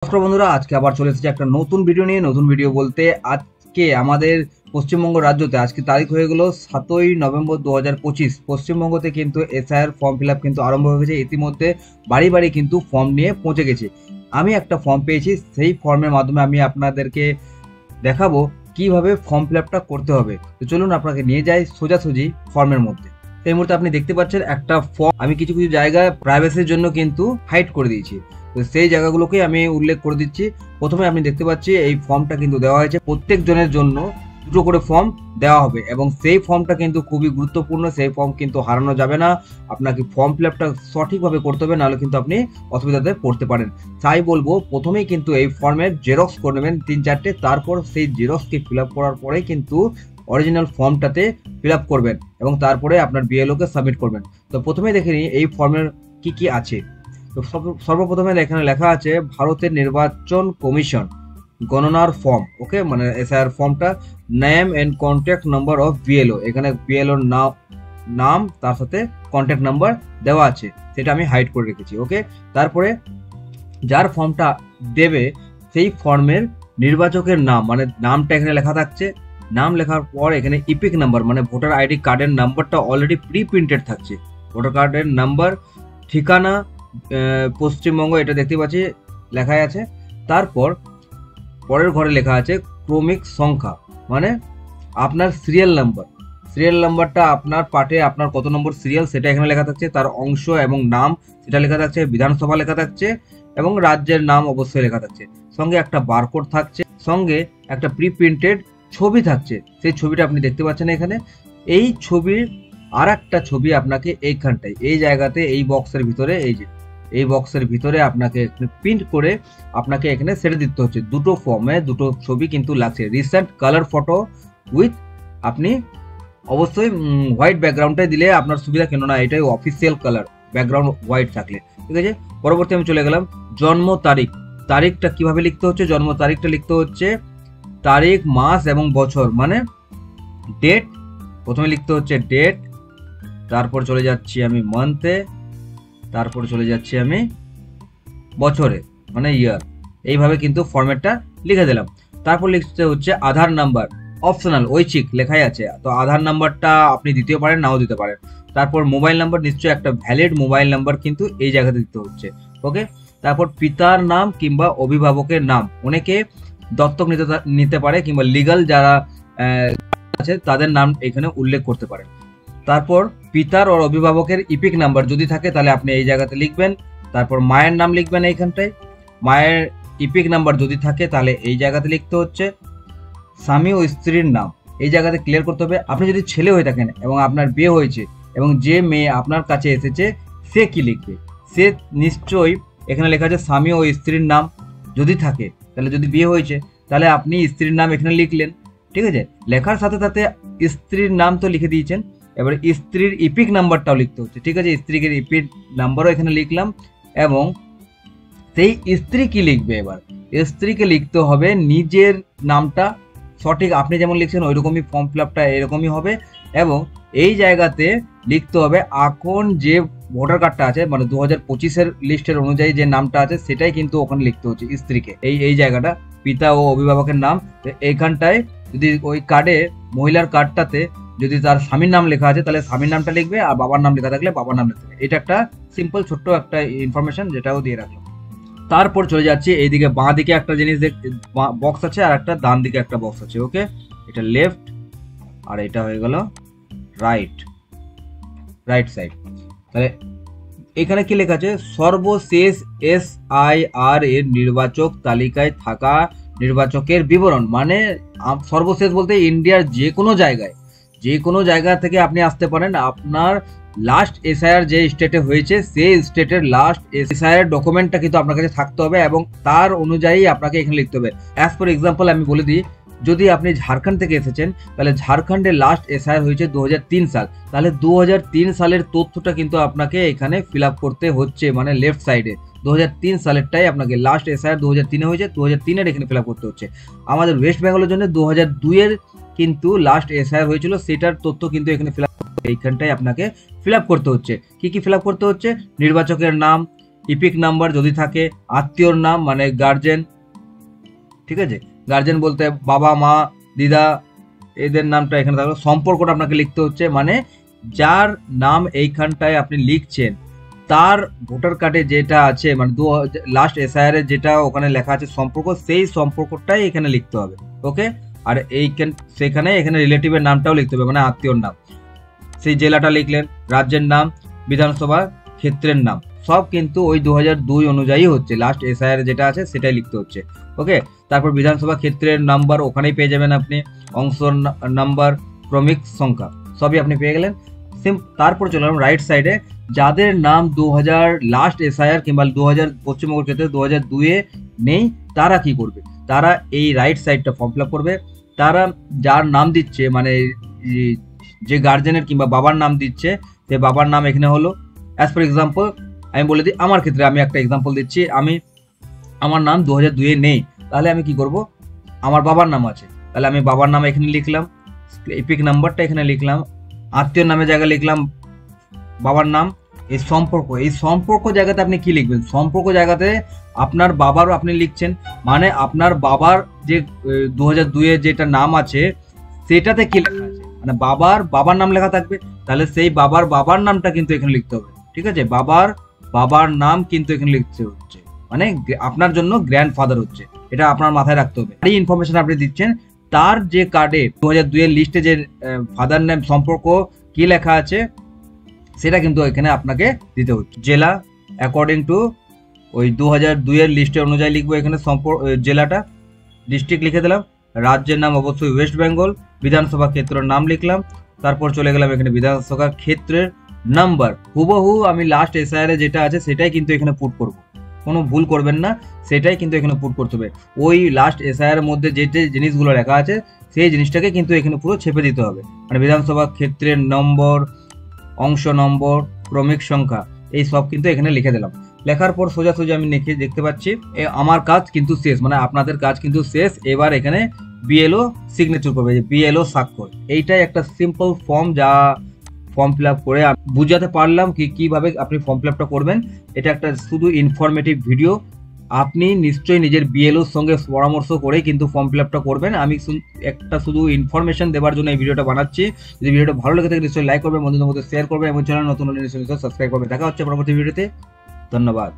নমস্কার বন্ধুরা, আজকে আবার চলে এসেছি একটা নতুন ভিডিও নিয়ে। নতুন ভিডিও বলতে আজকে আমাদের পশ্চিমবঙ্গ রাজ্যতে আজকে তারিখ হয়ে গেল 7ই নভেম্বর 2025। পশ্চিমবঙ্গতে কিন্তু এসআইআর ফর্ম ফিল আপ কিন্তু আরম্ভ হয়ে গেছে। ইতিমধ্যে বাড়ি বাড়ি কিন্তু ফর্ম নিয়ে পৌঁছে গেছে। আমি একটা ফর্ম পেয়েছি, সেই ফর্মের মাধ্যমে আমি আপনাদেরকে দেখাবো কিভাবে ফর্ম ফিল আপটা করতে হবে। তো চলুন আপনাকে নিয়ে যাই সোজাসুজি ফর্মের মধ্যে। এই মুহূর্তে আপনি দেখতে পাচ্ছেন একটা ফর্ম আমি কিছু কিছু জায়গায় প্রাইভেসির জন্য কিন্তু হাইড করে দিয়েছি। তো সেই জায়গাগুলোকে আমি উল্লেখ করে দিচ্ছি। প্রথমে আপনি দেখতে পাচ্ছি এই ফর্মটা কিন্তু দেওয়া হয়েছে, প্রত্যেক জনের জন্য দুটো করে ফর্ম দেওয়া হবে এবং সেই ফর্মটা কিন্তু খুবই গুরুত্বপূর্ণ। সেই ফর্ম কিন্তু হারানো যাবে না। আপনাকে ফর্ম ফিল আপটা সঠিকভাবে করতে হবে, নাহলে কিন্তু আপনি অসুবিধাতে পড়তে পারেন। তাই বলবো প্রথমেই কিন্তু এই ফর্মের জেরক্স করে নেবেন 3-4টে, তারপর সেই জেরক্সকে ফিল আপ করার পরে কিন্তু অরিজিনাল ফর্মটাতে ফিল আপ করবেন এবং তারপরে আপনার বিএলওকে সাবমিট করবেন। তো প্রথমে দেখে নিই এই ফর্মের কি কি আছে। তো সর্বপ্রথমে এখানে লেখা আছে ভারতের নির্বাচন কমিশন গণনার ফর্ম। ওকে, মানে এসআইআর ফর্মটা name and contact number of BLO. এখানে বিএলওর নাম তার সাথে কন্ট্যাক্ট নাম্বার দেওয়া আছে, সেটা আমি হাইড করে রেখেছি। ওকে, তারপরে যার ফর্মটা দেবে সেই ফর্মের নির্বাচকের নাম, মানে নামটা এখানে লেখা থাকছে। নাম লেখার পর এখানে ইপিক নাম্বার মানে ভোটার আইডি কার্ডের নাম্বারটা অলরেডি প্রি প্রিন্টেড থাকছে। ভোটার কার্ডের নাম্বার, ঠিকানা পশ্চিমবঙ্গ, এটা দেখতে পাচ্ছি লেখাই আছে। তারপর পরের ঘরে লেখা আছে ক্রমিক সংখ্যা, মানে আপনার সিরিয়াল নাম্বার। সিরিয়াল নাম্বারটা আপনার পার্টে আপনার কত নম্বর সিরিয়াল সেটা এখানে লেখা থাকছে। তার অংশ এবং নাম সেটা লেখা থাকছে, বিধানসভা লেখা থাকছে এবং রাজ্যের নাম অবশ্যই লেখা থাকছে। সঙ্গে একটা বারকোড থাকছে, সঙ্গে একটা প্রি প্রিন্টেড ছবি থাকছে। সেই ছবিটা আপনি দেখতে পাচ্ছেন এখানে। এই ছবির আর একটা ছবি আপনাকে এইখানটায় এই জায়গাতে এই বক্সের ভিতরে, এই বক্সের ভিতরে আপনাকে প্রিন্ট করে আপনাকে এখানে সেটে দিতে হচ্ছে। দুটো ফর্মে দুটো ছবি কিন্তু লাগছে। রিসেন্ট কালার ফটো উইথ, আপনি অবশ্যই হোয়াইট ব্যাকগ্রাউন্ডটাই দিলে আপনার সুবিধা, কেননা এটাই অফিসিয়াল কালার, ব্যাকগ্রাউন্ড হোয়াইট থাকলে। ঠিক আছে, পরবর্তী আমি চলে গেলাম জন্ম তারিখ। তারিখটা কিভাবে লিখতে হচ্ছে? জন্ম তারিখটা লিখতে হচ্ছে তারিখ, মাস এবং বছর, মানে ডেট। প্রথমে লিখতে হচ্ছে ডেট, তারপর চলে যাচ্ছি আমি মান্থে, তারপর চলে যাচ্ছি আমি বছরে, মানে ইয়ার। এইভাবে কিন্তু ফরম্যাটটা লিখে দিলাম। তারপর লিখতে হচ্ছে আধার নাম্বার, অপশনাল, ঐচ্ছিক লেখাই আছে। তো আধার নাম্বারটা আপনি দিতেও পারেন, নাও দিতে পারেন। তারপর মোবাইল নাম্বার, নিশ্চয়ই একটা ভ্যালিড মোবাইল নাম্বার কিন্তু এই জায়গাতে দিতে হচ্ছে। ওকে, তারপর পিতার নাম কিংবা অভিভাবকের নাম, অনেকে দত্তক নিতে পারে কিংবা লিগাল যারা আছে তাদের নাম এখানে উল্লেখ করতে পারেন। তারপর পিতার ও অভিভাবকের ইপিক নাম্বার যদি থাকে তাহলে আপনি এই জায়গাতে লিখবেন। তারপর মায়ের নাম লিখবেন এইখানটায়। মায়ের ইপিক নাম্বার যদি থাকে তাহলে এই জায়গাতে লিখতে হচ্ছে। স্বামী ও স্ত্রীর নাম এই জায়গাতে ক্লিয়ার করতে হবে। আপনি যদি ছেলে হয়ে থাকেন এবং আপনার বিয়ে হয়েছে এবং যে মেয়ে আপনার কাছে এসেছে সে কি লিখবে? সে নিশ্চয়ই এখানে লেখা আছে স্বামী ও স্ত্রীর নাম যদি থাকে, তাহলে যদি বিয়ে হয়েছে তাহলে আপনি স্ত্রীর নাম এখানে লিখলেন। ঠিক আছে, লেখার সাথে সাথে স্ত্রীর নাম তো লিখে দিয়েছেন, এবার স্ত্রীর ইপিক নাম্বারটাও লিখতে হচ্ছে। ঠিক আছে, স্ত্রীকে ইপিক নাম্বারও এখানে লিখলাম। এবং সেই স্ত্রী কি লিখবে? এবার স্ত্রীকে লিখতে হবে নিজের নামটা সঠিক, আপনি যেমন লিখছেন ওইরকমই ফর্ম ফিল আপটা এরকমই হবে। এবং এই জায়গাতে লিখতে হবে এখন যে ভোটার কার্ডটা আছে, মানে 2025-এর লিস্টের অনুযায়ী যে নামটা আছে সেটাই কিন্তু ওখানে লিখতে হচ্ছে স্ত্রীকে। এই জায়গাটা পিতা ও অভিভাবকের নাম। এইখানটায় যদি ওই কার্ডে, মহিলার কার্ডটাতে যদি তার স্বামীর নাম লেখা আছে তাহলে স্বামীর নামটা লিখবে, আর বাবার নাম লেখা থাকলে বাবার নাম লিখবে। এটা একটা সিম্পল ছোট্ট একটা ইনফরমেশন, যেটাও দিয়ে রাখলাম। তারপর চলে যাচ্ছি এইদিকে, বাঁ দিকে একটা জিনিস বক্স আছে আর একটা ডান দিকে একটা বক্স আছে। ওকে, এটা লেফট আর এটা হয়ে গেল রাইট সাইড। তাহলে এখানে কি লেখা আছে? সর্বশেষ SIR এর নির্বাচক তালিকায় থাকা নির্বাচকের বিবরণ, মানে সর্বশেষ বলতে ইন্ডিয়ার যে কোনো জায়গা থেকে আপনি আসতে পারেন। আপনার লাস্ট SIR যে স্টেটে হয়েছে সেই স্টেটের লাস্ট SIR ডকুমেন্টটা কিন্তু আপনার কাছে থাকতে হবে এবং তার অনুযায়ী আপনাকে এখানে লিখতে হবে। অ্যাজ ফর এক্সাম্পল আমি বলে দিই, যদি আপনি ঝাড়খণ্ড থেকে এসেছেন তাহলে ঝাড়খণ্ডের লাস্ট SIR হয়েছে 2003 সাল, তাহলে 2003 সালের তথ্যটা কিন্তু আপনাকে এখানে ফিল আপ করতে হচ্ছে, মানে লেফট সাইডে 2003 সালেরটাই আপনাকে, লাস্ট SIR 2003-এ হয়েছে, 2003-এর এখানে ফিল আপ করতে হচ্ছে। আমাদের ওয়েস্ট বেঙ্গলের জন্য 2002-এর কিন্তু লাস্ট SIR হয়েছিল, সেটার তথ্য কিন্তু এখানে ফিল আপ, এইখানটাই আপনাকে ফিল আপ করতে হচ্ছে। কি কি ফিল আপ করতে হচ্ছে? নির্বাচকের নাম, ইপিক নাম্বার যদি থাকে, আত্মীয়র নাম মানে গার্জেন, ঠিক আছে, গার্জেন বলতে বাবা মা দিদা এদের নামটা এখানে থাকলো। সম্পর্কটা আপনাকে লিখতে হচ্ছে, মানে যার নাম এইখানটায় আপনি লিখছেন তার ভোটার কার্ডে যেটা আছে, মানে লাস্ট এসআইআর এর যেটা ওখানে লেখা আছে সম্পর্ক, সেই সম্পর্কটাই এখানে লিখতে হবে। ওকে, আর সেখানে এখানে রিলেটিভের নামটাও লিখতে হবে, মানে আত্মীয়র নাম। সেই জেলাটা লিখলেন, রাজ্যের নাম, বিধানসভা ক্ষেত্রের নাম, সব কিন্তু ওই 2002 অনুযায়ী হচ্ছে। লাস্ট এসআইআর যেটা আছে সেটাই লিখতে হচ্ছে। ওকে, তারপর বিধানসভা ক্ষেত্রের নাম্বার ওখানেই পেয়ে যাবেন আপনি, অংশ নাম্বার, ক্রমিক সংখ্যা সবই আপনি পেয়ে গেলেন। তারপর চলে গেলাম রাইট সাইডে, যাদের নাম 2000 লাস্ট এসআইআর কিংবা 2000 পশ্চিমবঙ্গের ক্ষেত্রে 2002 নেই, তারা কি করবে? তারা এই রাইট সাইডটা ফর্ম ফিল আপ করবে। তারা যার নাম দিচ্ছে, মানে যে গার্জেনের কিংবা বাবার নাম দিচ্ছে, সে বাবার নাম এখানে হলো, অ্যাজ ফর এক্সাম্পল আমি বলে দিই, আমার ক্ষেত্রে আমি একটা এক্সাম্পল দিচ্ছি, আমার নাম 2002 নেই, তাহলে আমি কি করব? আমার বাবার নাম আছে, তাহলে আমি বাবার নাম এখানে লিখলাম, ইপিক নাম্বারটা এখানে লিখলাম, আত্মীয় নামের জায়গায় লিখলাম বাবার নাম। এই সম্পর্ক জায়গাতে আপনি কি লিখবেন? সম্পর্ক জায়গাতে আপনার বাবারও আপনি লিখছেন, মানে আপনার বাবার যে 2002 যেটা নাম আছে সেটাতে কি লেখা আছে, মানে বাবার নাম লেখা থাকবে, তাহলে সেই বাবার নামটা কিন্তু এখানে লিখতে হবে। ঠিক আছে, বাবার নাম কিন্তু এখানে লিখতে হচ্ছে, মানে আপনার জন্য গ্র্যান্ডফাদার হচ্ছে, এটা আপনার মাথায় রাখতে হবে। এই ইনফরমেশন আপনি দিচ্ছেন, তার যে কার্ডে 2002 এর লিস্টে যে ফাদার নেম সম্পর্ক কি লেখা আছে সেটা কিন্তু এখানে আপনাকে দিতে হচ্ছে। জেলা অ্যাকর্ডিং টু ওই 2002 এর লিস্টের অনুযায়ী লিখবো এখানে জেলাটা, ডিস্ট্রিক্ট লিখে দিলাম, রাজ্যের নাম অবশ্যই ওয়েস্ট বেঙ্গল, বিধানসভা ক্ষেত্রের নাম লিখলাম, তারপর চলে গেলাম এখানে বিধানসভা ক্ষেত্রের নাম্বার, হুবহু আমি লাস্ট এসআইআর যেটা আছে সেটাই কিন্তু এখানে পুট করব, কোনো ভুল করবেন না, সেটাই কিন্তু এখানে পুট করতে হবে। ওই লাস্ট এসআইআর এর মধ্যে যে যে জিনিসগুলো লেখা আছে সেই জিনিসটাকে কিন্তু এখানে পুরো ছেপে দিতে হবে, মানে বিধানসভা ক্ষেত্রের নম্বর, অংশ নম্বর, ক্রমিক সংখ্যা, এই সব কিন্তু এখানে লিখে দিলাম। লেখার পর সোজাসুজি আমি দেখতে পাচ্ছি আমার কাজ কিন্তু শেষ, মানে আপনাদের কাজ কিন্তু শেষ। এবার এখানে বিএলও সিগনেচার করবে, যে বিএলও স্বাক্ষর। এইটাই একটা সিম্পল ফর্ম, যা ফর্ম ফিল আপ করে বুঝাতে পারলাম কিভাবে আপনি ফর্ম ফিল আপটা করবেন। এটা একটা শুধু ইনফরমেটিভ ভিডিও, আপনি নিশ্চয়ই নিজের বিএলওর সঙ্গে পরামর্শ করে কিন্তু ফর্ম ফিল আপটা করবেন। আমি একটা শুধু ইনফরমেশন দেওয়ার জন্য এই ভিডিওটা বানাচ্ছি। যদি ভিডিওটা ভালো লেগে থাকে নিশ্চয়ই লাইক করবেন, বন্ধুদের মধ্যে শেয়ার করবেন এবং চ্যানেল নতুন হলে নিশ্চয়ই সাবস্ক্রাইব করবেন। দেখা হচ্ছে পরবর্তী ভিডিওতে, ধন্যবাদ।